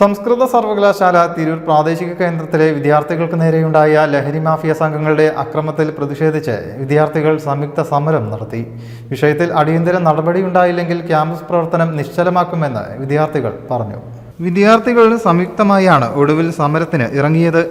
സംസ്കൃത സർവകലാശാല തിരൂർ പ്രാദേശിക കേന്ദ്രത്തിലെ വിദ്യാർത്ഥികൾക്ക് നേരെയുണ്ടായ ലഹരി മാഫിയ സംഘങ്ങളുടെ അക്രമത്തിൽ പ്രതിഷേധിച്ച് വിദ്യാർത്ഥികൾ സംയുക്ത സമരം നടത്തി. വിഷയത്തിൽ അടിയന്തര നടപടിയുണ്ടായില്ലെങ്കിൽ ക്യാമ്പസ് പ്രവർത്തനം നിശ്ചലമാക്കുമെന്ന് വിദ്യാർത്ഥികൾ പറഞ്ഞു. വിദ്യാർത്ഥികൾ സംയുക്തമായാണ് ഒടുവിൽ സമരത്തിന് ഇറങ്ങിയത്.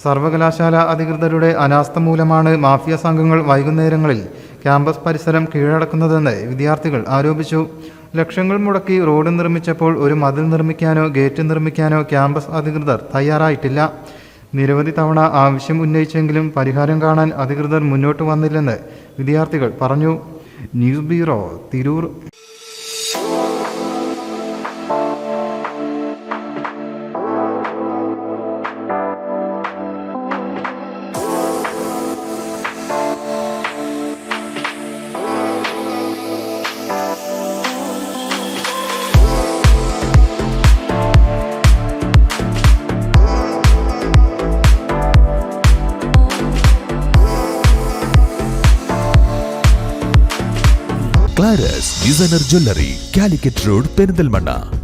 സർവകലാശാല അധികൃതരുടെ അനാസ്ഥ മൂലമാണ് മാഫിയ സംഘങ്ങൾ വൈകുന്നേരങ്ങളിൽ ക്യാമ്പസ് പരിസരം കീഴടക്കുന്നതെന്ന് വിദ്യാർത്ഥികൾ ആരോപിച്ചു. ലക്ഷങ്ങൾ മുടക്കി റോഡ് നിർമ്മിച്ചപ്പോൾ ഒരു മതിൽ നിർമ്മിക്കാനോ ഗേറ്റ് നിർമ്മിക്കാനോ ക്യാമ്പസ് അധികൃതർ തയ്യാറായിട്ടില്ല. നിരവധി തവണ ആവശ്യം ഉന്നയിച്ചെങ്കിലും പരിഹാരം കാണാൻ അധികൃതർ മുന്നോട്ട് വന്നില്ലെന്ന് വിദ്യാർത്ഥികൾ പറഞ്ഞു. News bureau, Tirur. ക്ലാരസ് designer jewellery, Calicut road, Perinthalmanna.